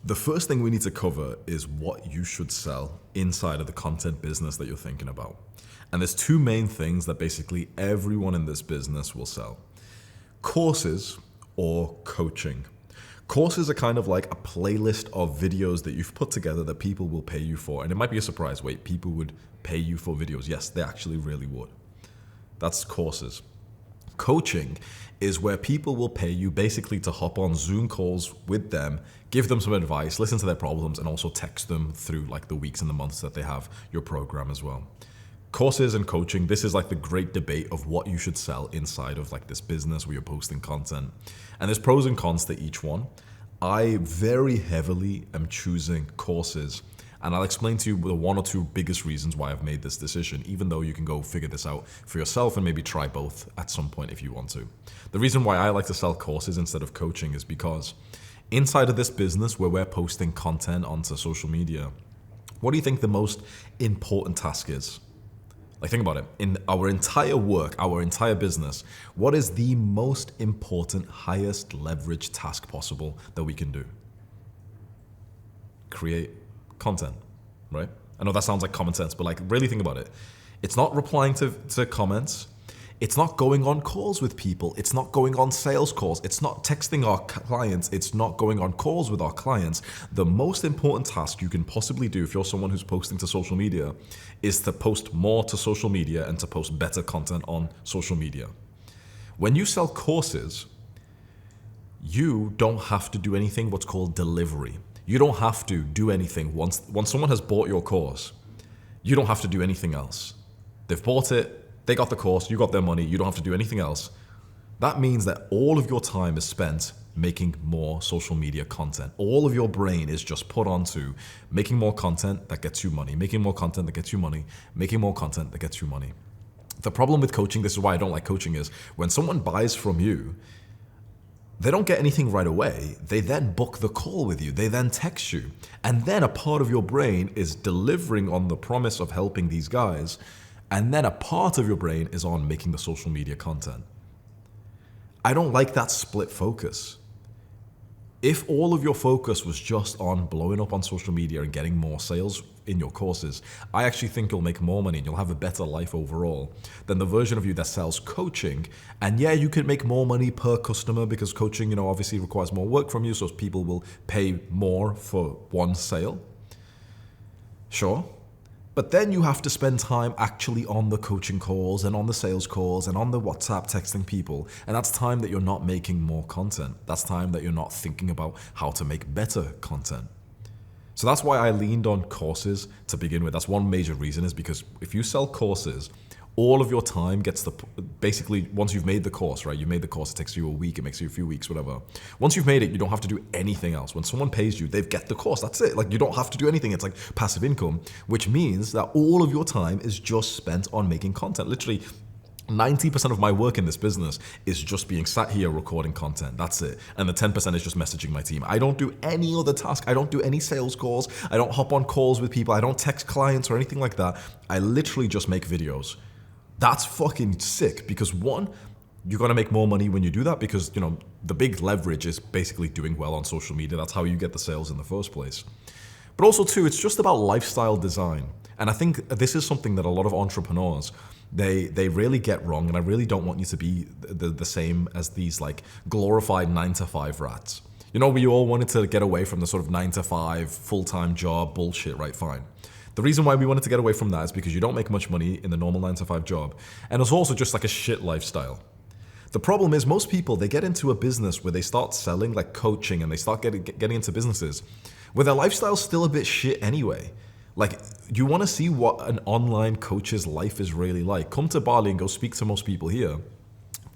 The first thing we need to cover is what you should sell inside of the content business that you're thinking about. And there's two main things that basically everyone in this business will sell: courses or coaching. Courses are kind of like a playlist of videos that you've put together that people will pay you for. And it might be a surprise. Wait, people would pay you for videos? Yes, they actually really would. That's courses. Coaching is where people will pay you basically to hop on Zoom calls with them, give them some advice, listen to their problems, and also text them through like the weeks and the months that they have your program as well. Courses and coaching, this is like the great debate of what you should sell inside of like this business where you're posting content. And there's pros and cons to each one. I very heavily am choosing courses, and I'll explain to you the one or two biggest reasons why I've made this decision, even though you can go figure this out for yourself and maybe try both at some point if you want to. The reason why I like to sell courses instead of coaching is because inside of this business where we're posting content onto social media, what do you think the most important task is? Like, think about it. In our entire work, our entire business, what is the most important, highest leverage task possible that we can do? Create content, right? I know that sounds like common sense, but like really think about it. It's not replying to comments. It's not going on calls with people. It's not going on sales calls. It's not texting our clients. It's not going on calls with our clients. The most important task you can possibly do if you're someone who's posting to social media is to post more to social media and to post better content on social media. When you sell courses, you don't have to do anything what's called delivery. You don't have to do anything. Once someone has bought your course, you don't have to do anything else. They've bought it. They got the course, you got their money, you don't have to do anything else. That means that all of your time is spent making more social media content. All of your brain is just put onto making more content that gets you money, making more content that gets you money, making more content that gets you money. The problem with coaching, this is why I don't like coaching, is when someone buys from you, they don't get anything right away. They then book the call with you. They then text you. And then a part of your brain is delivering on the promise of helping these guys. And then a part of your brain is on making the social media content. I don't like that split focus. If all of your focus was just on blowing up on social media and getting more sales in your courses, I actually think you'll make more money and you'll have a better life overall than the version of you that sells coaching. And yeah, you can make more money per customer because coaching, obviously requires more work from you, so people will pay more for one sale. Sure. But then you have to spend time actually on the coaching calls and on the sales calls and on the WhatsApp texting people. And that's time that you're not making more content. That's time that you're not thinking about how to make better content. So that's why I leaned on courses to begin with. That's one major reason, is because if you sell courses, all of your time gets basically, once you've made the course, right? You made the course, it takes you a week, it makes you a few weeks, whatever. Once you've made it, you don't have to do anything else. When someone pays you, they get the course, that's it. Like, you don't have to do anything. It's like passive income, which means that all of your time is just spent on making content. Literally 90% of my work in this business is just being sat here recording content. That's it. And the 10% is just messaging my team. I don't do any other task. I don't do any sales calls. I don't hop on calls with people. I don't text clients or anything like that. I literally just make videos. That's fucking sick, because one, you're going to make more money when you do that, because the big leverage is basically doing well on social media. That's how you get the sales in the first place. But also two, it's just about lifestyle design. And I think this is something that a lot of entrepreneurs, they really get wrong. And I really don't want you to be the same as these like glorified 9-to-5 rats. We all wanted to get away from the sort of 9-to-5 full-time job bullshit, right? Fine. The reason why we wanted to get away from that is because you don't make much money in the normal 9-to-5 job. And it's also just like a shit lifestyle. The problem is most people, they get into a business where they start selling like coaching and they start getting into businesses where their lifestyle's still a bit shit anyway. Like, you want to see what an online coach's life is really like. Come to Bali and go speak to most people here.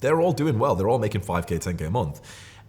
They're all doing well. They're all making 5K, 10K a month.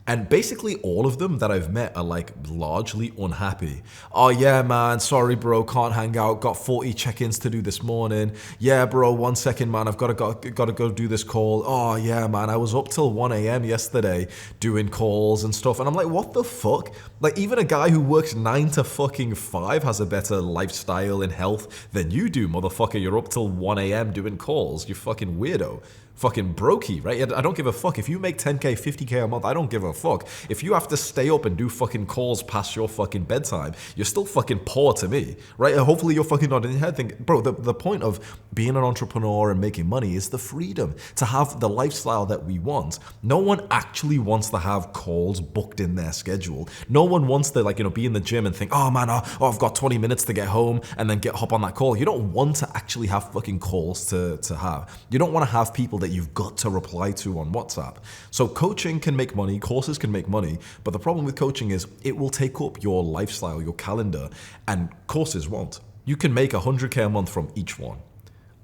And basically all of them that I've met are like largely unhappy. Oh yeah, man, sorry bro, can't hang out. Got 40 check-ins to do this morning. Yeah, bro, 1 second, man, I've got to go do this call. Oh yeah, man, I was up till 1 a.m. yesterday doing calls and stuff. And I'm like, what the fuck? Like, even a guy who works 9-to-5 has a better lifestyle and health than you do, motherfucker. You're up till 1 a.m. doing calls. You fucking weirdo. fucking brokey, right? I don't give a fuck. If you make 10K, 50K a month, I don't give a fuck. If you have to stay up and do fucking calls past your fucking bedtime, you're still fucking poor to me, right? And hopefully you're fucking nodding your head thinking, bro, the point of being an entrepreneur and making money is the freedom to have the lifestyle that we want. No one actually wants to have calls booked in their schedule. No one wants to be in the gym and think, oh man, I've got 20 minutes to get home and then hop on that call. You don't want to actually have fucking calls to have. You don't want to have people that you've got to reply to on WhatsApp. So coaching can make money, courses can make money, but the problem with coaching is it will take up your lifestyle, your calendar, and courses won't. You can make 100K a month from each one.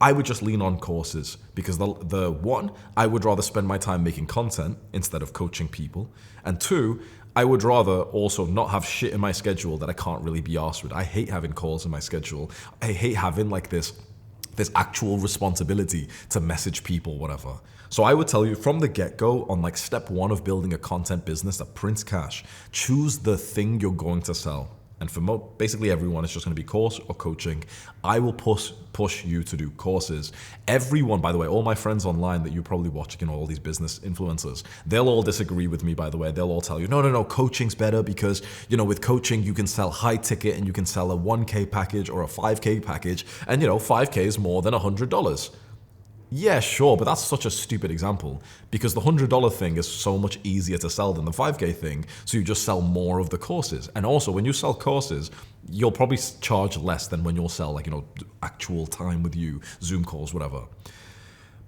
I would just lean on courses because the one, I would rather spend my time making content instead of coaching people. And two, I would rather also not have shit in my schedule that I can't really be arsed with. I hate having calls in my schedule. I hate having this actual responsibility to message people, whatever. So I would tell you from the get-go on step one of building a content business that prints cash, choose the thing you're going to sell. And for basically everyone, it's just going to be course or coaching. I will push you to do courses. Everyone, by the way, all my friends online that you probably watch, all these business influencers, they'll all disagree with me, by the way. They'll all tell you, no, coaching's better because, with coaching, you can sell high ticket and you can sell a 1K package or a 5K package. And, 5K is more than $100. Yeah, sure, but that's such a stupid example because the $100 thing is so much easier to sell than the 5K thing, so you just sell more of the courses. And also, when you sell courses, you'll probably charge less than when you'll sell actual time with you, Zoom calls, whatever.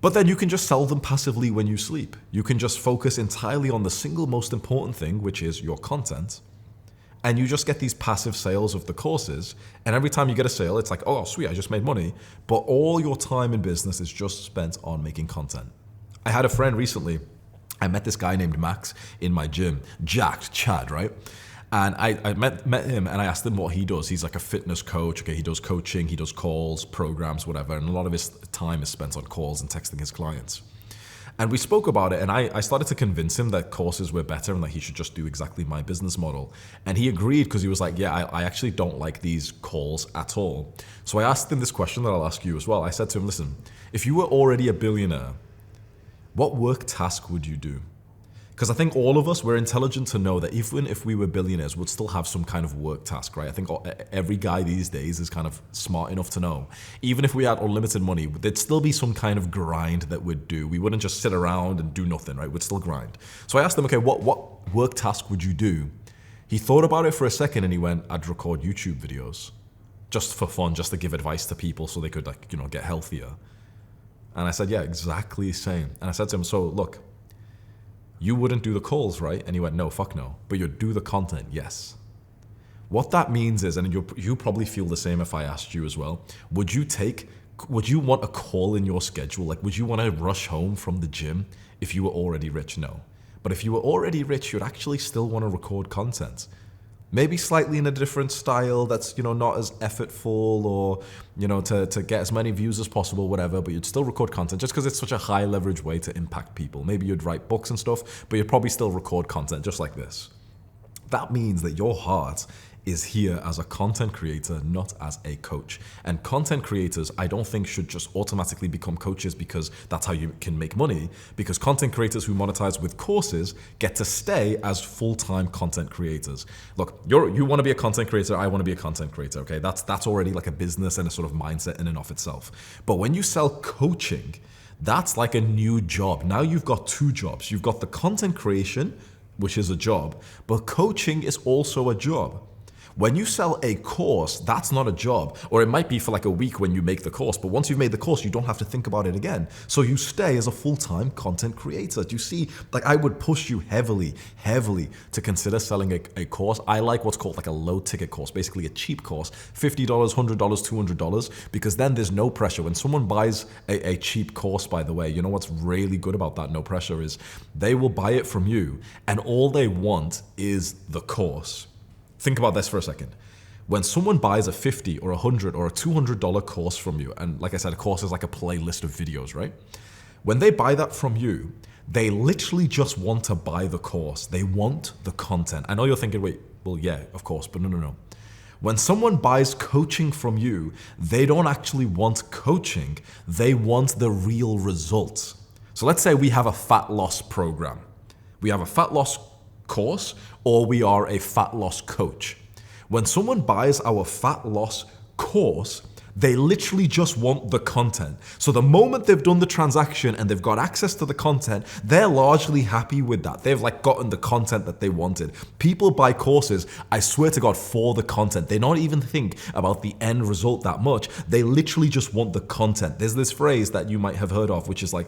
But then you can just sell them passively when you sleep. You can just focus entirely on the single most important thing, which is your content. And you just get these passive sales of the courses. And every time you get a sale, it's like, oh, sweet, I just made money. But all your time in business is just spent on making content. I had a friend recently. I met this guy named Max in my gym, jacked Chad, right? And I met him and I asked him what he does. He's like a fitness coach. Okay, he does coaching, he does calls, programs, whatever. And a lot of his time is spent on calls and texting his clients. And we spoke about it, and I started to convince him that courses were better and that he should just do exactly my business model. And he agreed because he was like, yeah, I actually don't like these calls at all. So I asked him this question that I'll ask you as well. I said to him, listen, if you were already a billionaire, what work task would you do? Because I think all of us, we're intelligent to know that even if we were billionaires, we'd still have some kind of work task, right? I think every guy these days is kind of smart enough to know. Even if we had unlimited money, there'd still be some kind of grind that we'd do. We wouldn't just sit around and do nothing, right? We'd still grind. So I asked him, okay, what work task would you do? He thought about it for a second and he went, I'd record YouTube videos just for fun, just to give advice to people so they could get healthier. And I said, yeah, exactly the same. And I said to him, so look, you wouldn't do the calls, right? And he went, no, fuck no. But you'd do the content, yes. What that means is, and you probably feel the same if I asked you as well, would you want a call in your schedule? Would you want to rush home from the gym if you were already rich? No. But if you were already rich, you'd actually still want to record content. Maybe slightly in a different style that's, not as effortful or, to get as many views as possible, whatever, but you'd still record content just because it's such a high leverage way to impact people. Maybe you'd write books and stuff, but you'd probably still record content just like this. That means that your heart is here as a content creator, not as a coach. And content creators, I don't think should just automatically become coaches because that's how you can make money. Because content creators who monetize with courses get to stay as full-time content creators. Look, you want to be a content creator, I want to be a content creator, okay? That's already like a business and a sort of mindset in and of itself. But when you sell coaching, that's like a new job. Now you've got two jobs. You've got the content creation, which is a job, but coaching is also a job. When you sell a course, that's not a job. Or it might be for like a week when you make the course, but once you've made the course, you don't have to think about it again. So you stay as a full-time content creator. Do you see? I would push you heavily to consider selling a course. I like what's called like a low ticket course, basically a cheap course, $50, $100, $200, because then there's no pressure. When someone buys a cheap course, by the way, you know what's really good about that no pressure is they will buy it from you and all they want is the course. Think about this for a second. When someone buys a $50 or $100 or a $200 course from you, and like I said, a course is like a playlist of videos, right? When they buy that from you, they literally just want to buy the course. They want the content. I know you're thinking, wait, well, yeah, of course, but no. When someone buys coaching from you, they don't actually want coaching. They want the real results. So let's say we have a fat loss program. We have a fat loss course, or we are a fat loss coach. When someone buys our fat loss course, they literally just want the content. So the moment they've done the transaction and they've got access to the content, they're largely happy with that. They've like gotten the content that they wanted. People buy courses, I swear to God, for the content. They don't even think about the end result that much. They literally just want the content. There's this phrase that you might have heard of, which is like,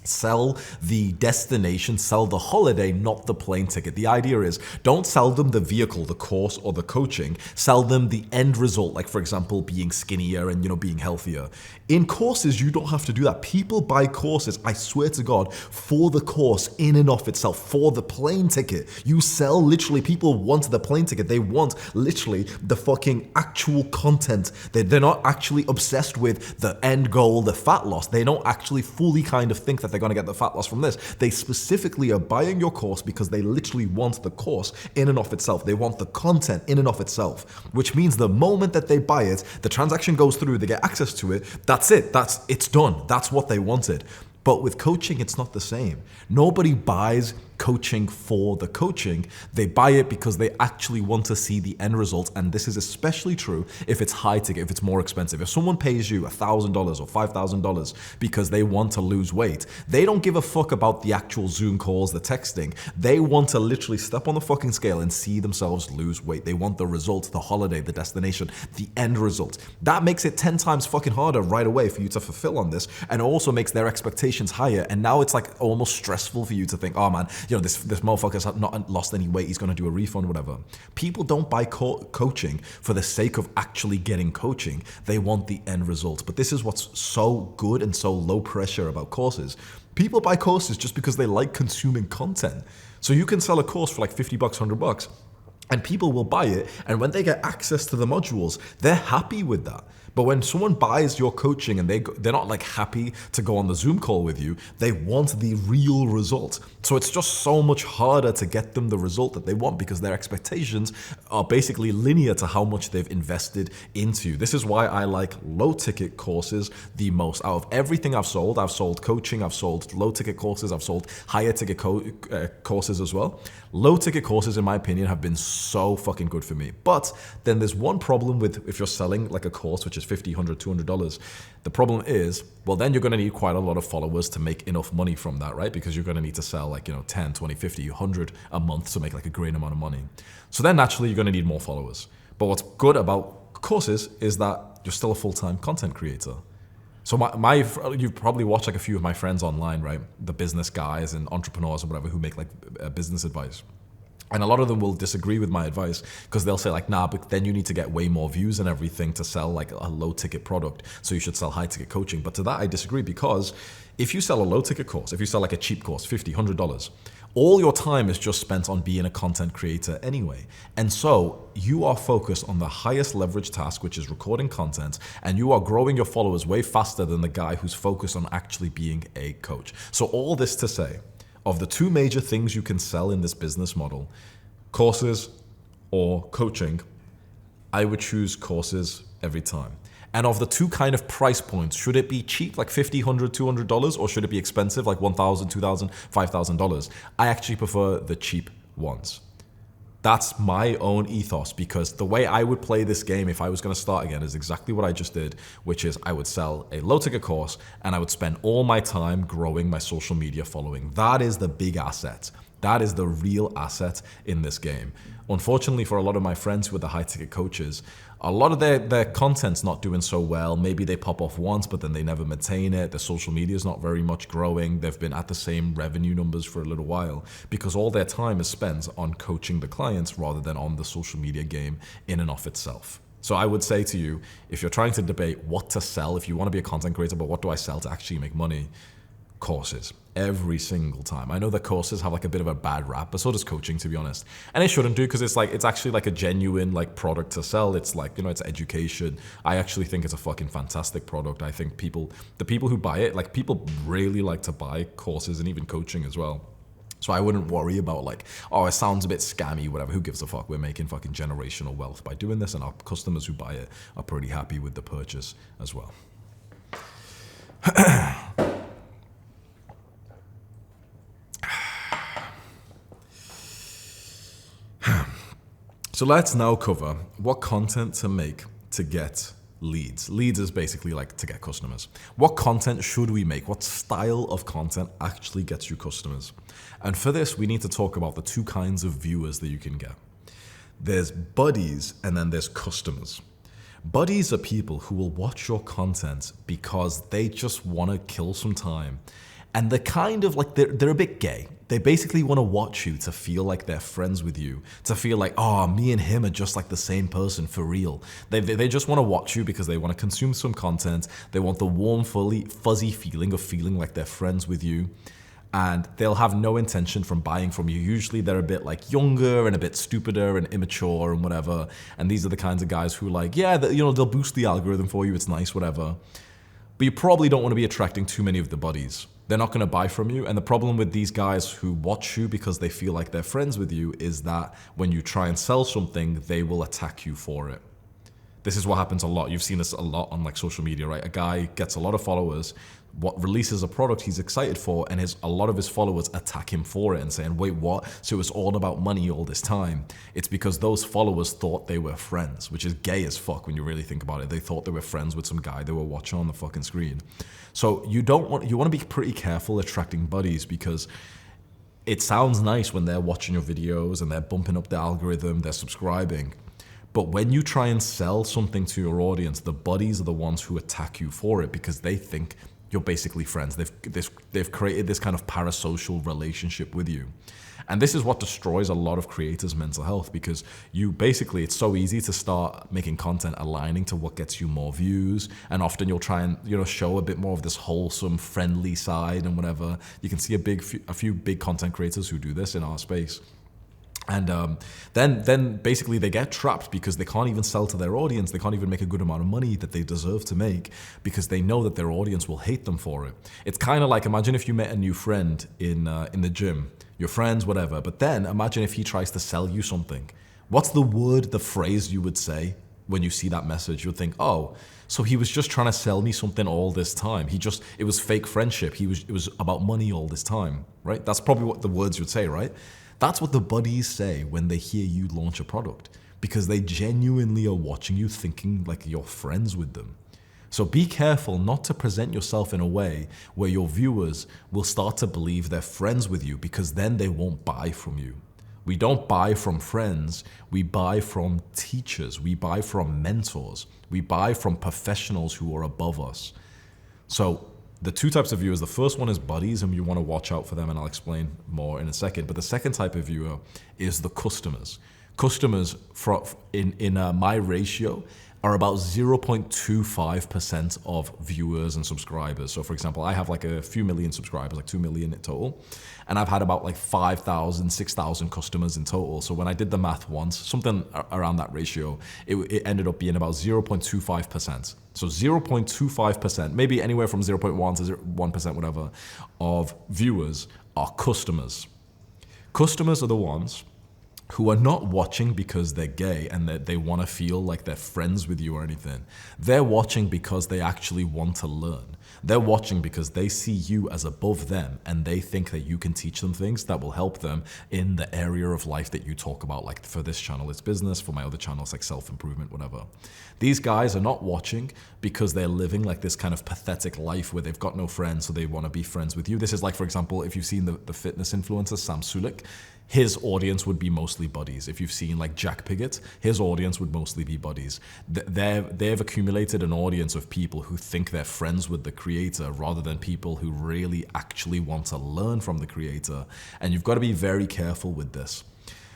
sell the destination, sell the holiday, not the plane ticket. The idea is don't sell them the vehicle, the course, or the coaching. Sell them the end result, like for example, being skinnier and being healthier. In courses, you don't have to do that. People buy courses, I swear to God, for the course in and of itself, for the plane ticket. You sell literally, people want the plane ticket. They want literally the fucking actual content. They're not actually obsessed with the end goal, the fat loss. They don't actually fully kind of think that they're going to get the fat loss from this. They specifically are buying your course because they literally want the course in and of itself. They want the content in and of itself, which means the moment that they buy it, the transaction goes through, they get access to it, that's it. It's done. That's what they wanted. But with coaching, it's not the same. Nobody buys coaching for the coaching. They buy it because they actually want to see the end result. And this is especially true if it's high ticket, if it's more expensive. If someone pays you $1,000 or $5,000 because they want to lose weight, they don't give a fuck about the actual Zoom calls, the texting. They want to literally step on the fucking scale and see themselves lose weight. They want the result, the holiday, the destination, the end result. That makes it 10 times fucking harder right away for you to fulfill on this. And it also makes their expectations higher. And now it's like almost stressful for you to think, oh man, this motherfucker's not lost any weight, he's going to do a refund, whatever. People don't buy coaching for the sake of actually getting coaching. They want the end result. But this is what's so good and so low pressure about courses. People buy courses just because they like consuming content. So you can sell a course for like $50, $100, and people will buy it. And when they get access to the modules, they're happy with that. But when someone buys your coaching and they're not like happy to go on the Zoom call with you, they want the real result. So it's just so much harder to get them the result that they want because their expectations are basically linear to how much they've invested into. This is why I like low ticket courses the most. Out of everything I've sold coaching, I've sold low ticket courses, I've sold higher ticket courses as well. Low ticket courses, in my opinion, have been so fucking good for me. But then there's one problem with if you're selling like a course, which is $50, $100, $200. The problem is, well, then you're going to need quite a lot of followers to make enough money from that, right? Because you're going to need to sell like, 10, 20, 50, 100 a month to make like a great amount of money. So then naturally you're going to need more followers. But what's good about courses is that you're still a full-time content creator. So you've probably watched like a few of my friends online, right? The business guys and entrepreneurs or whatever who make like business advice. And a lot of them will disagree with my advice because they'll say like, nah, but then you need to get way more views and everything to sell like a low ticket product. So you should sell high ticket coaching. But to that, I disagree because if you sell a low ticket course, if you sell like a cheap course, $50, $100, all your time is just spent on being a content creator anyway. And so you are focused on the highest leverage task, which is recording content, and you are growing your followers way faster than the guy who's focused on actually being a coach. So all this to say, of the two major things you can sell in this business model, courses or coaching, I would choose courses every time. And of the two kind of price points, should it be cheap, like $50, $100, $200, or should it be expensive, like $1,000, $2,000, $5,000? I actually prefer the cheap ones. That's my own ethos, because the way I would play this game if I was going to start again is exactly what I just did, which is I would sell a low ticket course and I would spend all my time growing my social media following. That is the big asset. That is the real asset in this game. Unfortunately, for a lot of my friends with the high ticket coaches, a lot of their content's not doing so well. Maybe they pop off once, but then they never maintain it. Their social media is not very much growing. They've been at the same revenue numbers for a little while because all their time is spent on coaching the clients rather than on the social media game in and of itself. So I would say to you, if you're trying to debate what to sell, if you want to be a content creator, but what do I sell to actually make money? Courses. Every single time. I know that courses have like a bit of a bad rap, but so does coaching, to be honest. And it shouldn't do, because it's actually like a genuine like product to sell. It's like, it's education. I actually think it's a fucking fantastic product. I think the people who buy it, like people really like to buy courses and even coaching as well. So I wouldn't worry about like, oh, it sounds a bit scammy, whatever. Who gives a fuck? We're making fucking generational wealth by doing this, and our customers who buy it are pretty happy with the purchase as well. So let's now cover what content to make to get leads. Leads is basically like to get customers. What content should we make? What style of content actually gets you customers? And for this, we need to talk about the two kinds of viewers that you can get. There's buddies and then there's customers. Buddies are people who will watch your content because they just want to kill some time. And they're kind of like, they're a bit gay. They basically want to watch you to feel like they're friends with you, to feel like, oh, me and him are just like the same person for real. They just want to watch you because they want to consume some content. They want the warm, fuzzy feeling of feeling like they're friends with you. And they'll have no intention from buying from you. Usually they're a bit like younger and a bit stupider and immature and whatever. And these are the kinds of guys who like, yeah, they'll boost the algorithm for you. It's nice, whatever. But you probably don't want to be attracting too many of the buddies. They're not going to buy from you. And the problem with these guys who watch you because they feel like they're friends with you is that when you try and sell something, they will attack you for it. This is what happens a lot. You've seen this a lot on like social media, right? A guy gets a lot of followers, releases a product he's excited for, and a lot of his followers attack him for it and saying, wait, what? So it's all about money all this time. It's because those followers thought they were friends, which is gay as fuck when you really think about it. They thought they were friends with some guy they were watching on the fucking screen. So you want to be pretty careful attracting buddies because it sounds nice when they're watching your videos and they're bumping up the algorithm, they're subscribing. But when you try and sell something to your audience, the buddies are the ones who attack you for it because they think you're basically friends. They've created this kind of parasocial relationship with you. And this is what destroys a lot of creators' mental health because it's so easy to start making content aligning to what gets you more views. And often you'll try and, show a bit more of this wholesome, friendly side and whatever. You can see a few big content creators who do this in our space. And then basically they get trapped because they can't even sell to their audience. They can't even make a good amount of money that they deserve to make because they know that their audience will hate them for it. It's kind of like, imagine if you met a new friend in the gym, your friends, whatever. But then imagine if he tries to sell you something. What's the phrase you would say when you see that message? You'd think, oh, so he was just trying to sell me something all this time. It was fake friendship. It was about money all this time, right? That's probably what the words you'd say, right? That's what the buddies say when they hear you launch a product because they genuinely are watching you thinking like you're friends with them. So be careful not to present yourself in a way where your viewers will start to believe they're friends with you because then they won't buy from you. We don't buy from friends, we buy from teachers, we buy from mentors, we buy from professionals who are above us. So the two types of viewers, the first one is buddies, and you want to watch out for them, and I'll explain more in a second. But the second type of viewer is the customers. Customers, in my ratio, are about 0.25% of viewers and subscribers. So for example, I have like a few million subscribers, like 2 million in total. And I've had about like 5,000, 6,000 customers in total. So when I did the math once, something around that ratio, it ended up being about 0.25%. So 0.25%, maybe anywhere from 0.1 to 1%, whatever, of viewers are customers. Customers are the ones who are not watching because they're gay and that they want to feel like they're friends with you or anything. They're watching because they actually want to learn. They're watching because they see you as above them and they think that you can teach them things that will help them in the area of life that you talk about. Like for this channel, it's business. For my other channels, like self-improvement, whatever. These guys are not watching because they're living like this kind of pathetic life where they've got no friends, so they want to be friends with you. This is like, for example, if you've seen the fitness influencer, Sam Sulek, his audience would be mostly buddies. If you've seen like Jack Piggott, his audience would mostly be buddies. They've accumulated an audience of people who think they're friends with the creator rather than people who really actually want to learn from the creator. And you've got to be very careful with this.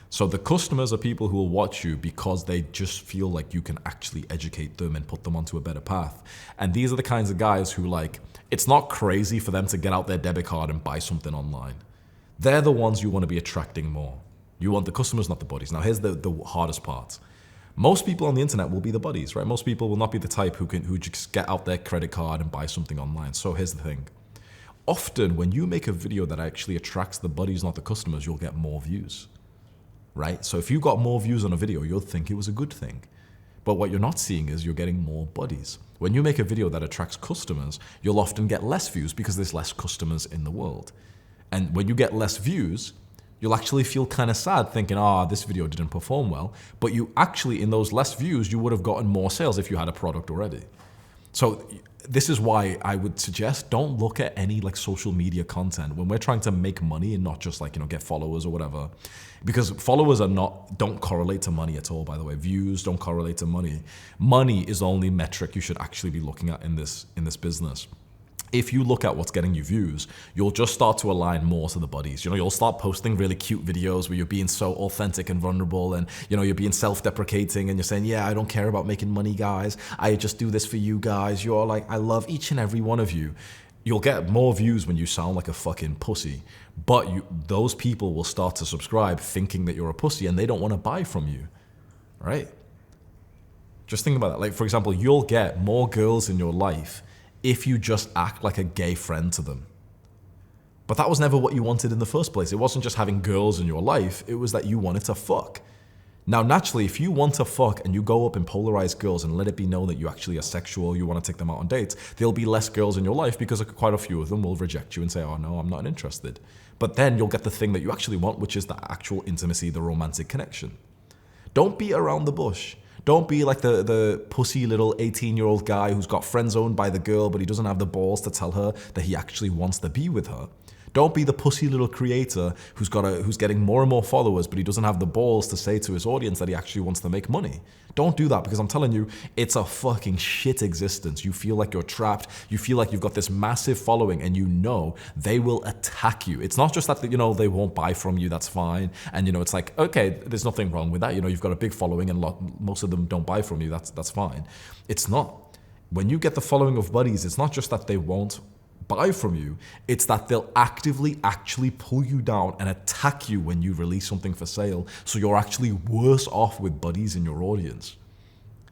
So the customers are people who will watch you because they just feel like you can actually educate them and put them onto a better path. And these are the kinds of guys who like, it's not crazy for them to get out their debit card and buy something online. They're the ones you want to be attracting more. You want the customers, not the buddies. Now, here's the hardest part. Most people on the internet will be the buddies, right? Most people will not be the type who just get out their credit card and buy something online. So here's the thing. Often, when you make a video that actually attracts the buddies, not the customers, you'll get more views, right? So if you got more views on a video, you'll think it was a good thing. But what you're not seeing is you're getting more buddies. When you make a video that attracts customers, you'll often get less views because there's less customers in the world. And when you get less views, You'll actually feel kind of sad thinking, this video didn't perform well. But you actually, in those less views, you would have gotten more sales if you had a product already. So this is why I would suggest don't look at any like social media content when we're trying to make money and not just like, get followers or whatever. Because followers don't correlate to money at all, by the way. Views don't correlate to money. Money is the only metric you should actually be looking at in this business. If you look at what's getting you views, you'll just start to align more to the buddies. You'll start posting really cute videos where you're being so authentic and vulnerable, and you're being self-deprecating, and you're saying, yeah, I don't care about making money, guys. I just do this for you guys. You're like, I love each and every one of you. You'll get more views when you sound like a fucking pussy, but those people will start to subscribe thinking that you're a pussy, and they don't want to buy from you, right? Just think about that. Like, for example, you'll get more girls in your life if you just act like a gay friend to them. But that was never what you wanted in the first place. It wasn't just having girls in your life, it was that you wanted to fuck. Now, naturally, if you want to fuck and you go up and polarize girls and let it be known that you actually are sexual, you want to take them out on dates, there'll be less girls in your life because quite a few of them will reject you and say, oh no, I'm not interested. But then you'll get the thing that you actually want, which is the actual intimacy, the romantic connection. Don't beat around the bush. Don't be like the pussy little 18-year-old guy who's got friend-zoned by the girl, but he doesn't have the balls to tell her that he actually wants to be with her. Don't be the pussy little creator who's getting more and more followers, but he doesn't have the balls to say to his audience that he actually wants to make money. Don't do that, because I'm telling you, it's a fucking shit existence. You feel like you're trapped. You feel like you've got this massive following, and they will attack you. It's not just that, they won't buy from you, that's fine. And, it's like, okay, there's nothing wrong with that. You've got a big following and most of them don't buy from you, that's fine. It's not. When you get the following of buddies, it's not just that they won't buy from you, it's that they'll actively actually pull you down and attack you when you release something for sale, so you're actually worse off with buddies in your audience.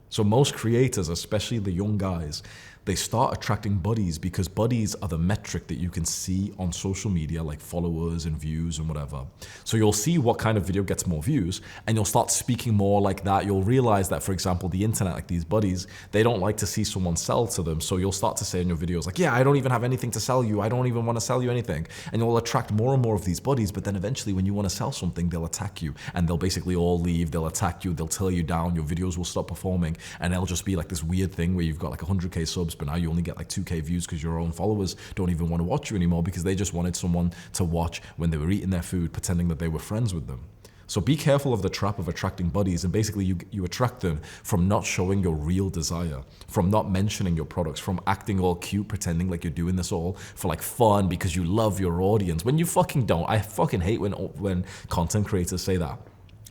So most creators, especially the young guys, they start attracting buddies because buddies are the metric that you can see on social media, like followers and views and whatever. So you'll see what kind of video gets more views, and you'll start speaking more like that. You'll realize that, for example, the internet, like these buddies, they don't like to see someone sell to them. So you'll start to say in your videos like, yeah, I don't even have anything to sell you. I don't even want to sell you anything. And you'll attract more and more of these buddies, but then eventually when you want to sell something, they'll attack you, and they'll basically all leave. They'll attack you. They'll tear you down. Your videos will stop performing, and it'll just be like this weird thing where you've got like 100K subs, but now you only get like 2K views because your own followers don't even want to watch you anymore because they just wanted someone to watch when they were eating their food, pretending that they were friends with them. So be careful of the trap of attracting buddies, and basically you attract them from not showing your real desire, from not mentioning your products, from acting all cute, pretending like you're doing this all for like fun because you love your audience, when you fucking don't. I fucking hate when content creators say that.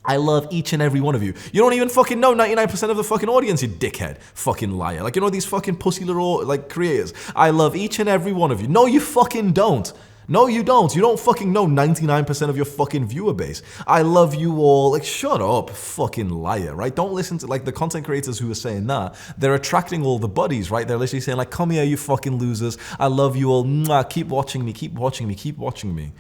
I love each and every one of you. You don't even fucking know 99% of the fucking audience, you dickhead. Fucking liar. Like, these fucking pussy little, like, creators. I love each and every one of you. No, you fucking don't. No, you don't. You don't fucking know 99% of your fucking viewer base. I love you all. Like, shut up, fucking liar, right? Don't listen to, like, the content creators who are saying that. They're attracting all the buddies, right? They're literally saying, like, come here, you fucking losers. I love you all. Mwah, keep watching me, keep watching me, keep watching me.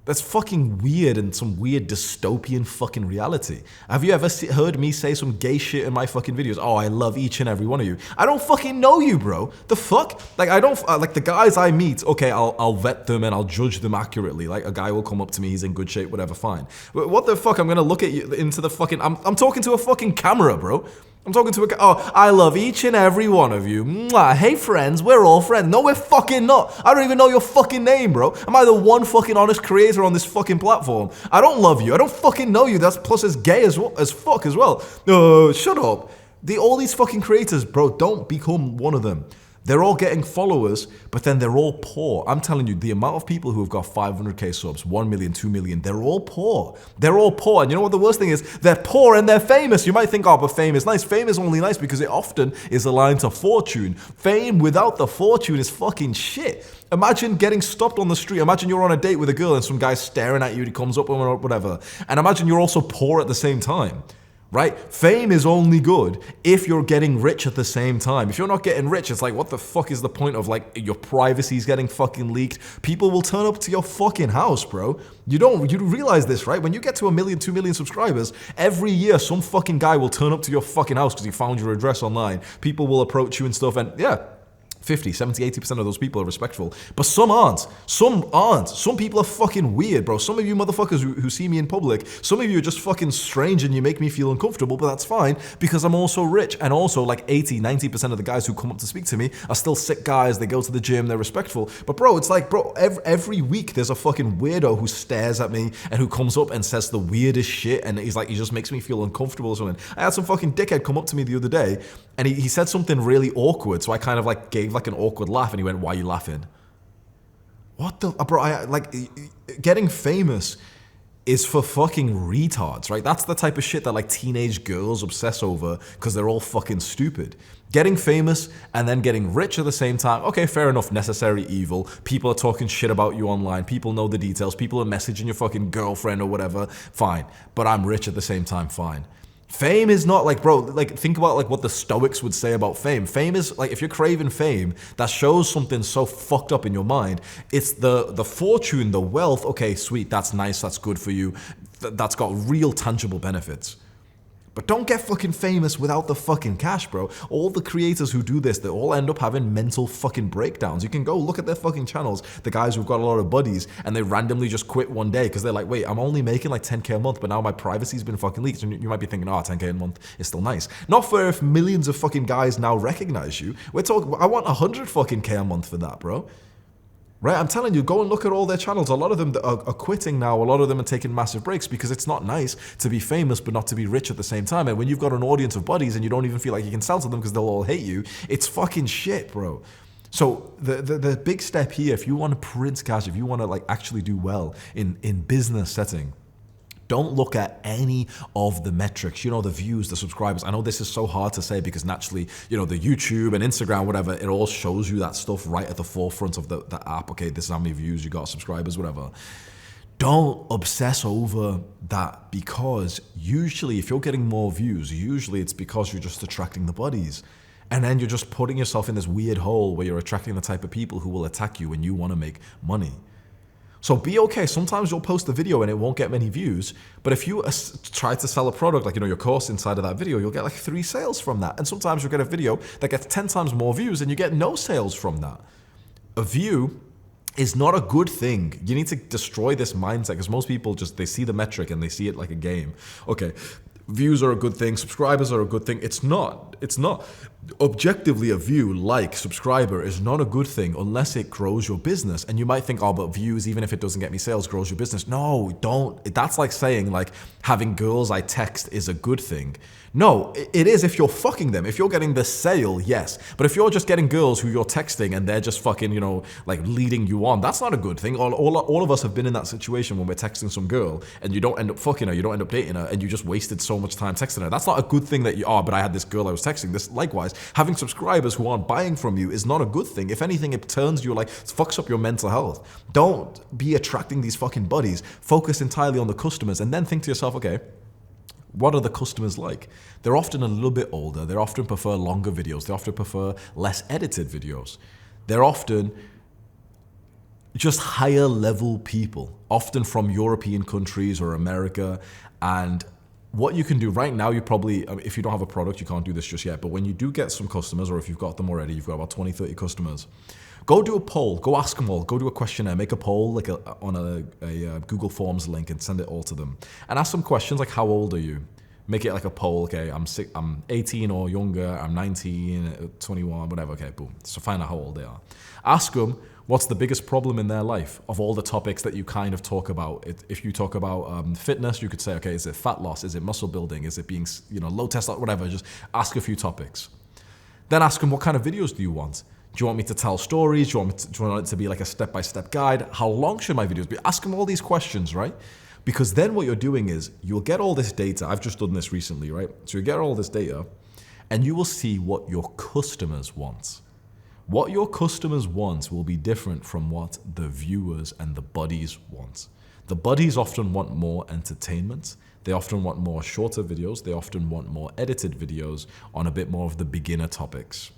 That's fucking weird and some weird dystopian fucking reality. Have you ever heard me say some gay shit in my fucking videos? Oh, I love each and every one of you. I don't fucking know you, bro. The fuck? Like, I don't, like the guys I meet, okay, I'll vet them and I'll judge them accurately. Like, a guy will come up to me, he's in good shape, whatever, fine. But what the fuck? I'm gonna look at you into the fucking, I'm talking to a fucking camera, bro. I'm talking to I love each and every one of you. Mwah. Hey friends, we're all friends. No, we're fucking not. I don't even know your fucking name, bro. Am I the one fucking honest creator on this fucking platform? I don't love you. I don't fucking know you. That's plus as gay as fuck as well. Shut up. All these fucking creators, bro, don't become one of them. They're all getting followers, but then they're all poor. I'm telling you, the amount of people who have got 500K subs, 1 million, 2 million, they're all poor. They're all poor. And you know what the worst thing is? They're poor and they're famous. You might think, oh, but fame is nice. Fame is only nice because it often is aligned to fortune. Fame without the fortune is fucking shit. Imagine getting stopped on the street. Imagine you're on a date with a girl and some guy's staring at you. He comes up or whatever. And imagine you're also poor at the same time. Right? Fame is only good if you're getting rich at the same time. If you're not getting rich, it's like, what the fuck is the point of, like, your privacy's getting fucking leaked? People will turn up to your fucking house, bro. You realize this, right? When you get to 1 million, 2 million subscribers, every year some fucking guy will turn up to your fucking house because he found your address online. People will approach you and stuff, and yeah, 50, 70, 80% of those people are respectful, but some aren't. Some aren't. Some people are fucking weird, bro. Some of you motherfuckers who see me in public, some of you are just fucking strange and you make me feel uncomfortable, but that's fine because I'm also rich. And also like 80, 90% of the guys who come up to speak to me are still sick guys. They go to the gym, they're respectful. But bro, it's like, bro, every week there's a fucking weirdo who stares at me and who comes up and says the weirdest shit, and he's like, he just makes me feel uncomfortable or something. I had some fucking dickhead come up to me the other day and he said something really awkward, so I kind of like gave like an awkward laugh, and he went, "Why are you laughing?" What the bro? Getting famous is for fucking retards, right? That's the type of shit that like teenage girls obsess over because they're all fucking stupid. Getting famous and then getting rich at the same time, okay, fair enough, necessary evil. People are talking shit about you online. People know the details. People are messaging your fucking girlfriend or whatever. Fine. But I'm rich at the same time. Fine. Fame is not like, bro, like think about like what the Stoics would say about fame. Fame is like, if you're craving fame, that shows something so fucked up in your mind. It's the fortune, the wealth. Okay, sweet, that's nice, that's good for you. That's got real tangible benefits. But don't get fucking famous without the fucking cash, bro. All the creators who do this, they all end up having mental fucking breakdowns. You can go look at their fucking channels, the guys who've got a lot of buddies, and they randomly just quit one day because they're like, wait, I'm only making like 10K a month, but now my privacy's been fucking leaked. And you might be thinking, 10K a month is still nice. Not for if millions of fucking guys now recognize you. We're talking, I want 100 fucking K a month for that, bro. Right, I'm telling you, go and look at all their channels. A lot of them are quitting now. A lot of them are taking massive breaks because it's not nice to be famous but not to be rich at the same time. And when you've got an audience of buddies and you don't even feel like you can sell to them because they'll all hate you, it's fucking shit, bro. So the big step here, if you want to print cash, if you want to like actually do well in business setting, don't look at any of the metrics, the views, the subscribers. I know this is so hard to say because naturally, the YouTube and Instagram, whatever, it all shows you that stuff right at the forefront of the app. Okay, this is how many views you got, subscribers, whatever. Don't obsess over that because usually if you're getting more views, usually it's because you're just attracting the buddies. And then you're just putting yourself in this weird hole where you're attracting the type of people who will attack you when you want to make money. So be okay. Sometimes you'll post a video and it won't get many views, but if you try to sell a product, like, your course inside of that video, you'll get like 3 sales from that. And sometimes you'll get a video that gets 10 times more views and you get no sales from that. A view is not a good thing. You need to destroy this mindset because most people they see the metric and they see it like a game. Okay, views are a good thing, subscribers are a good thing. It's not. Objectively, a view, like, subscriber is not a good thing unless it grows your business. And you might think, but views, even if it doesn't get me sales, grows your business. No, don't. That's like saying like having girls I text is a good thing. No, it is if you're fucking them. If you're getting the sale, yes. But if you're just getting girls who you're texting and they're just fucking, like leading you on, that's not a good thing. All of us have been in that situation when we're texting some girl and you don't end up fucking her, you don't end up dating her, and you just wasted so much time texting her. That's not a good thing that you are, but I had this girl I was texting. This, likewise, having subscribers who aren't buying from you is not a good thing. If anything, it turns you, like, it fucks up your mental health. Don't be attracting these fucking buddies. Focus entirely on the customers and then think to yourself, okay, what are the customers like? They're often a little bit older. They often prefer longer videos. They often prefer less edited videos. They're often just higher level people, often from European countries or America. And what you can do right now, you probably, if you don't have a product, you can't do this just yet. But when you do get some customers, or if you've got them already, you've got about 20, 30 customers, go do a poll, go ask them all, go do a questionnaire, make a poll like on a Google Forms link and send it all to them. And ask some questions like, how old are you? Make it like a poll, okay, I'm 18 or younger, I'm 19, 21, whatever, okay, boom. So find out how old they are. Ask them, what's the biggest problem in their life of all the topics that you kind of talk about? If you talk about fitness, you could say, okay, is it fat loss? Is it muscle building? Is it being, low testosterone, whatever? Just ask a few topics. Then ask them, what kind of videos do you want? Do you want me to tell stories? Do you want it to be like a step-by-step guide? How long should my videos be? Ask them all these questions, right? Because then what you're doing is you'll get all this data. I've just done this recently, right? So you get all this data and you will see what your customers want. What your customers want will be different from what the viewers and the buddies want. The buddies often want more entertainment. They often want more shorter videos. They often want more edited videos on a bit more of the beginner topics.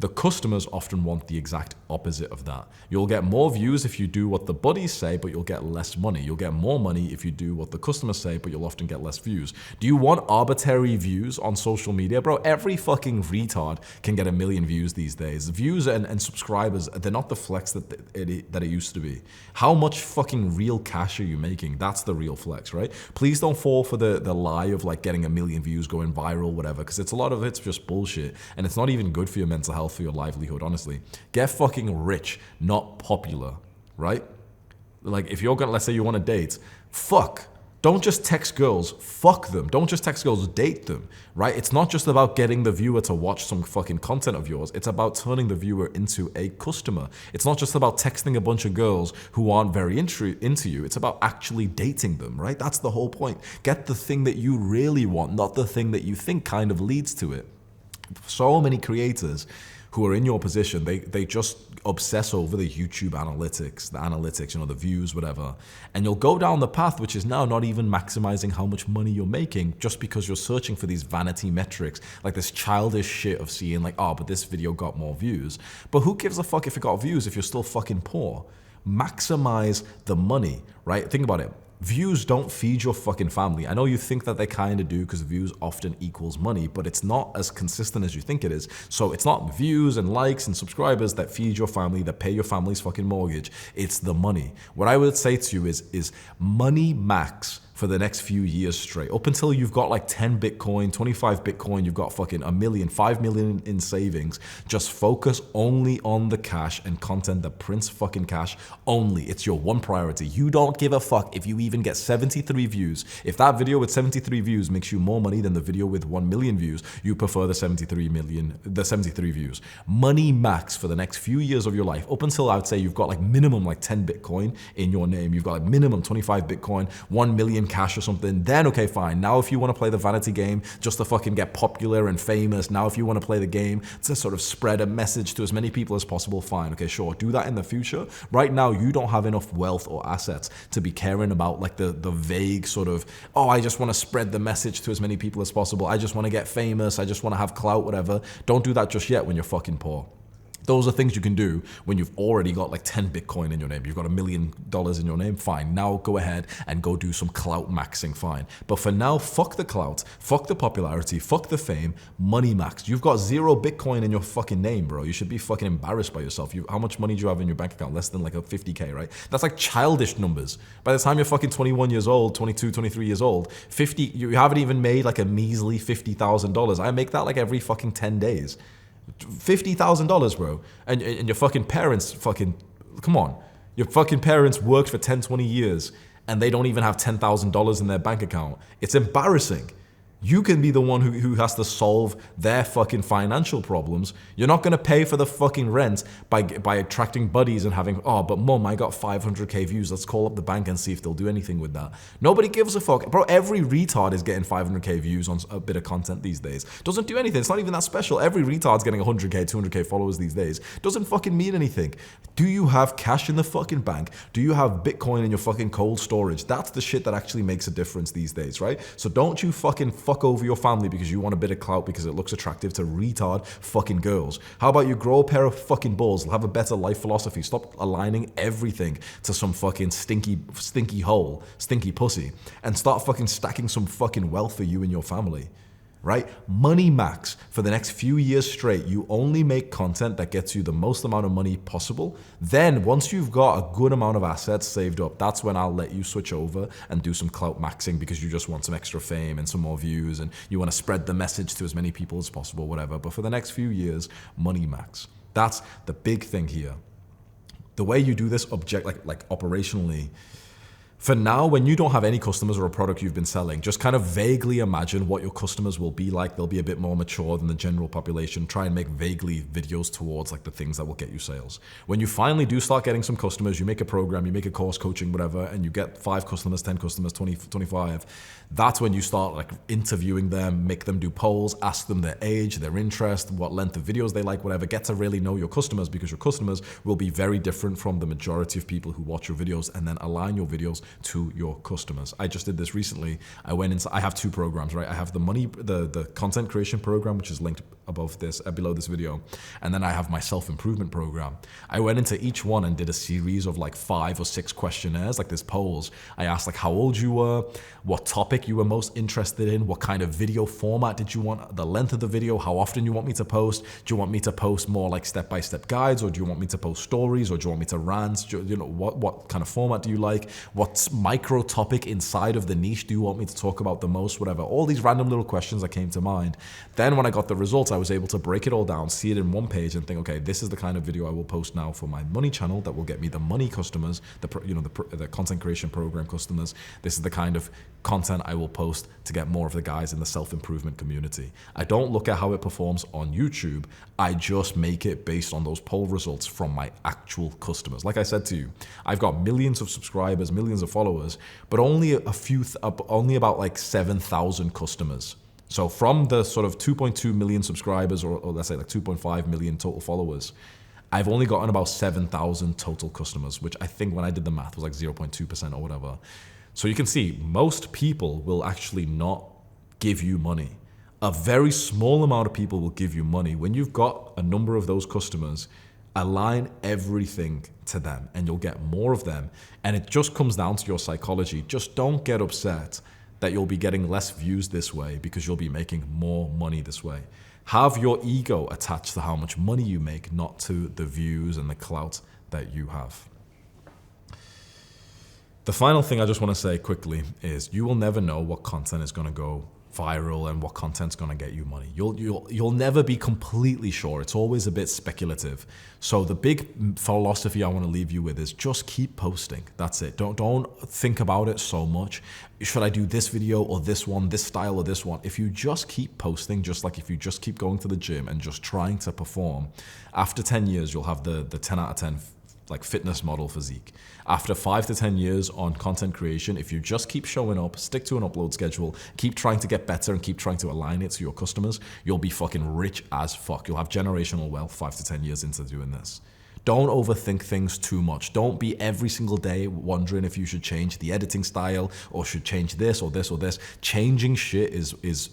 The customers often want the exact opposite of that. You'll get more views if you do what the buddies say, but you'll get less money. You'll get more money if you do what the customers say, but you'll often get less views. Do you want arbitrary views on social media? Bro, every fucking retard can get 1 million views these days. Views and subscribers, they're not the flex that it used to be. How much fucking real cash are you making? That's the real flex, right? Please don't fall for the lie of like getting 1 million views, going viral, whatever, because it's a lot of it's just bullshit, and it's not even good for your mental health, for your livelihood, honestly. Get fucking rich, not popular, right? Like, if you're gonna, let's say you want to date, don't just text girls, fuck them. Don't just text girls, date them, right? It's not just about getting the viewer to watch some fucking content of yours. It's about turning the viewer into a customer. It's not just about texting a bunch of girls who aren't very into you. It's about actually dating them, right? That's the whole point. Get the thing that you really want, not the thing that you think kind of leads to it. So many creators who are in your position, they just obsess over the YouTube analytics, the views, whatever. And you'll go down the path, which is now not even maximizing how much money you're making, just because you're searching for these vanity metrics, like this childish shit of seeing like, oh, but this video got more views. But who gives a fuck if it got views if you're still fucking poor? Maximize the money, right? Think about it. Views don't feed your fucking family. I know you think that they kind of do because views often equals money, but it's not as consistent as you think it is. So it's not views and likes and subscribers that feed your family, that pay your family's fucking mortgage. It's the money. What I would say to you is money max for the next few years straight. Up until you've got like 10 Bitcoin, 25 Bitcoin, you've got fucking 1 million, 5 million in savings. Just focus only on the cash and content that prints fucking cash only. It's your one priority. You don't give a fuck if you even get 73 views. If that video with 73 views makes you more money than the video with 1 million views, you prefer the 73 views. Money max for the next few years of your life. Up until I would say you've got like minimum like 10 Bitcoin in your name. You've got like minimum 25 Bitcoin, 1 million cash or something, then okay, fine. Now if you want to play the vanity game just to fucking get popular and famous, now if you want to play the game to sort of spread a message to as many people as possible, fine, okay, sure, do that in the future. Right now, you don't have enough wealth or assets to be caring about like the vague sort of, oh, I just want to spread the message to as many people as possible. I just want to get famous. I just want to have clout, whatever. Don't do that just yet when you're fucking poor. Those are things you can do when you've already got like 10 Bitcoin in your name. You've got $1 million in your name. Fine. Now go ahead and go do some clout maxing. Fine. But for now, fuck the clout, fuck the popularity, fuck the fame, money max. You've got 0 Bitcoin in your fucking name, bro. You should be fucking embarrassed by yourself. How much money do you have in your bank account? Less than like a 50K, right? That's like childish numbers. By the time you're fucking 21 years old, 22, 23 years old, you haven't even made like a measly $50,000. I make that like every fucking 10 days. $50,000, bro. And your fucking parents come on. Your fucking parents worked for 10, 20 years and they don't even have $10,000 in their bank account. It's embarrassing. You can be the one who has to solve their fucking financial problems. You're not going to pay for the fucking rent by attracting buddies and having, oh, but mom, I got 500K views. Let's call up the bank and see if they'll do anything with that. Nobody gives a fuck. Bro, every retard is getting 500K views on a bit of content these days. Doesn't do anything. It's not even that special. Every retard's getting 100K, 200K followers these days. Doesn't fucking mean anything. Do you have cash in the fucking bank? Do you have Bitcoin in your fucking cold storage? That's the shit that actually makes a difference these days, right? So don't you fuck over your family because you want a bit of clout because it looks attractive to retard fucking girls. How about you grow a pair of fucking balls, have a better life philosophy, stop aligning everything to some fucking stinky hole, stinky pussy, and start fucking stacking some fucking wealth for you and your family. Right? Money max for the next few years straight. You only make content that gets you the most amount of money possible. Then once you've got a good amount of assets saved up, that's when I'll let you switch over and do some clout maxing because you just want some extra fame and some more views and you want to spread the message to as many people as possible, whatever. But for the next few years, money max. That's the big thing here. The way you do this like operationally, for now, when you don't have any customers or a product you've been selling, just kind of vaguely imagine what your customers will be like. They'll be a bit more mature than the general population. Try and make vaguely videos towards like the things that will get you sales. When you finally do start getting some customers, you make a program, you make a course, coaching, whatever, and you get 5 customers, 10 customers, 20, 25. That's when you start like interviewing them, make them do polls, ask them their age, their interest, what length of videos they like, whatever. Get to really know your customers because your customers will be very different from the majority of people who watch your videos, and then align your videos to your customers. I just did this recently. I have two programs, right? I have the content creation program, which is linked above this, below this video. And then I have my self-improvement program. I went into each one and did a series of like 5 or 6 questionnaires, like this polls. I asked like how old you were, what topic you were most interested in, what kind of video format did you want, the length of the video, how often you want me to post. Do you want me to post more like step-by-step guides, or do you want me to post stories, or do you want me to rant? What kind of format do you like? What micro topic inside of the niche do you want me to talk about the most? Whatever. All these random little questions that came to mind. Then when I got the results, I was able to break it all down, see it in one page, and think, okay, this is the kind of video I will post now for my money channel that will get me the money customers, the content creation program customers. This is the kind of content I will post to get more of the guys in the self-improvement community. I don't look at how it performs on YouTube. I just make it based on those poll results from my actual customers. Like I said to you, I've got millions of subscribers, millions of followers, but only only about like 7,000 customers. So from the sort of 2.2 million subscribers, or let's say like 2.5 million total followers, I've only gotten about 7,000 total customers, which I think when I did the math was like 0.2% or whatever. So you can see most people will actually not give you money. A very small amount of people will give you money. When you've got a number of those customers, align everything to them and you'll get more of them. And it just comes down to your psychology. Just don't get upset that you'll be getting less views this way because you'll be making more money this way. Have your ego attached to how much money you make, not to the views and the clout that you have. The final thing I just want to say quickly is you will never know what content is going to go viral and what content's going to get you money. You'll never be completely sure. It's always a bit speculative. So the big philosophy I want to leave you with is just keep posting. That's it. Don't think about it so much. Should I do this video or this one, this style or this one? If you just keep posting, just like if you just keep going to the gym and just trying to perform, after 10 years, you'll have the 10 out of 10 like fitness model physique. After 5 to 10 years on content creation, if you just keep showing up, stick to an upload schedule, keep trying to get better and keep trying to align it to your customers, you'll be fucking rich as fuck. You'll have generational wealth 5 to 10 years into doing this. Don't overthink things too much. Don't be every single day wondering if you should change the editing style or should change this or this or this. Changing shit is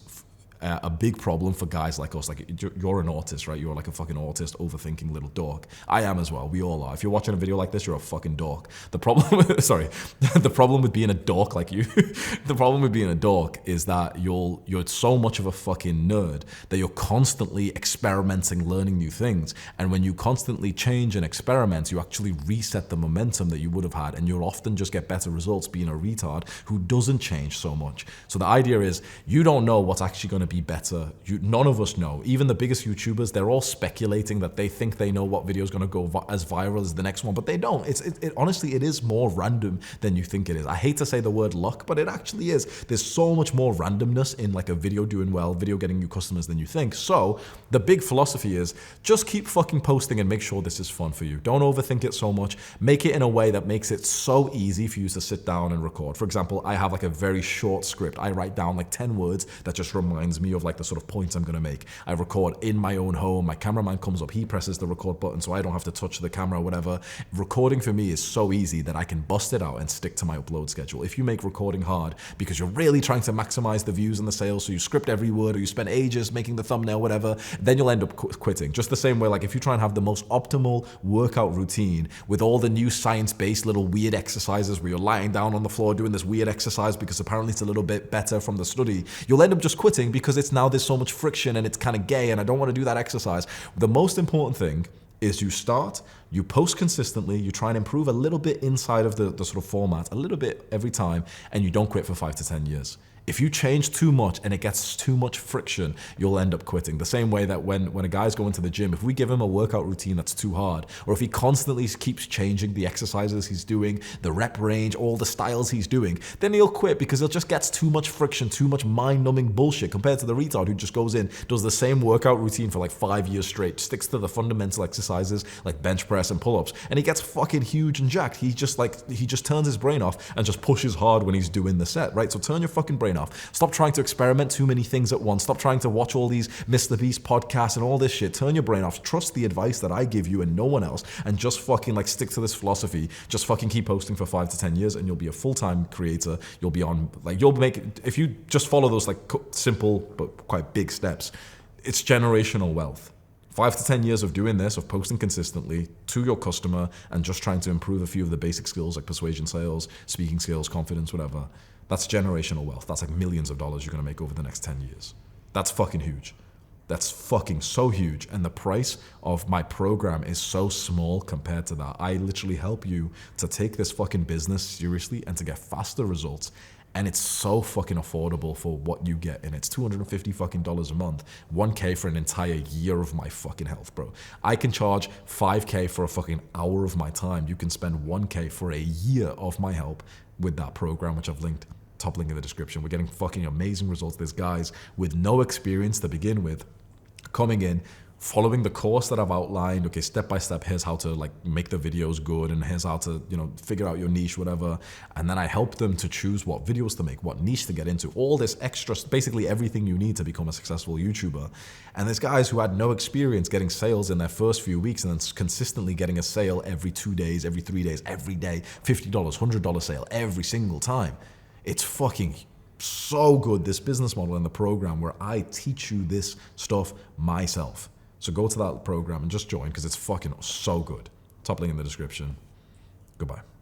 a big problem for guys like us. Like, you're an autist, right? You're like a fucking autist, overthinking little dork. I am as well. We all are. If you're watching a video like this, you're a fucking dork. The problem, the problem with being a dork like you, the problem with being a dork is that you're so much of a fucking nerd that you're constantly experimenting, learning new things. And when you constantly change and experiment, you actually reset the momentum that you would have had. And you'll often just get better results being a retard who doesn't change so much. So the idea is you don't know what's actually going to be better. None of us know. Even the biggest YouTubers, they're all speculating that they think they know what video is going to go as viral as the next one, but they don't. Honestly, it is more random than you think it is. I hate to say the word luck, but it actually is. There's so much more randomness in like a video doing well, video getting new customers than you think. So the big philosophy is just keep fucking posting and make sure this is fun for you. Don't overthink it so much. Make it in a way that makes it so easy for you to sit down and record. For example, I have like a very short script. I write down like 10 words that just reminds me of like the sort of points I'm going to make. I record in my own home. My cameraman comes up, he presses the record button so I don't have to touch the camera or whatever. Recording for me is so easy that I can bust it out and stick to my upload schedule. If you make recording hard because you're really trying to maximize the views and the sales, so you script every word or you spend ages making the thumbnail, whatever, then you'll end up quitting. Just the same way, like if you try and have the most optimal workout routine with all the new science-based little weird exercises where you're lying down on the floor doing this weird exercise because apparently it's a little bit better from the study, you'll end up just quitting because it's now there's so much friction and it's kind of gay and I don't want to do that exercise. The most important thing is you start, you post consistently, you try and improve a little bit inside of the sort of format, a little bit every time, and you don't quit for 5 to 10 years. If you change too much and it gets too much friction, you'll end up quitting. The same way that when a guy's going to the gym, if we give him a workout routine that's too hard, or if he constantly keeps changing the exercises he's doing, the rep range, all the styles he's doing, then he'll quit because it just gets too much friction, too much mind-numbing bullshit compared to the retard who just goes in, does the same workout routine for like 5 years straight, sticks to the fundamental exercises like bench press and pull-ups, and he gets fucking huge and jacked. He just turns his brain off and just pushes hard when he's doing the set, right? So turn your fucking brain off. Stop trying to experiment too many things at once. Stop trying to watch all these Mr. Beast podcasts and all this shit. Turn your brain off. Trust the advice that I give you and no one else, and just fucking like stick to this philosophy. Just fucking keep posting for 5 to 10 years and you'll be a full-time creator. You'll be on, like, you'll make, if you just follow those like simple but quite big steps, it's generational wealth. 5 to 10 years of doing this, of posting consistently to your customer and just trying to improve a few of the basic skills like persuasion, sales, speaking skills, confidence, whatever. That's generational wealth. That's like millions of dollars you're going to make over the next 10 years. That's fucking huge. That's fucking so huge. And the price of my program is so small compared to that. I literally help you to take this fucking business seriously and to get faster results. And it's so fucking affordable for what you get. And it's $250 fucking dollars a month. $1K for an entire year of my fucking health, bro. I can charge $5K for a fucking hour of my time. You can spend $1K for a year of my help with that program, which I've linked, top link in the description. We're getting fucking amazing results. There's guys with no experience to begin with coming in, following the course that I've outlined. Okay, step by step, here's how to like make the videos good, and here's how to, you know, figure out your niche, whatever. And then I help them to choose what videos to make, what niche to get into, all this extra, basically everything you need to become a successful YouTuber. And there's guys who had no experience getting sales in their first few weeks and then consistently getting a sale every 2 days, every 3 days, every day, $50, $100 sale every single time. It's fucking so good, this business model and the program where I teach you this stuff myself. So go to that program and just join because it's fucking so good. Top link in the description. Goodbye.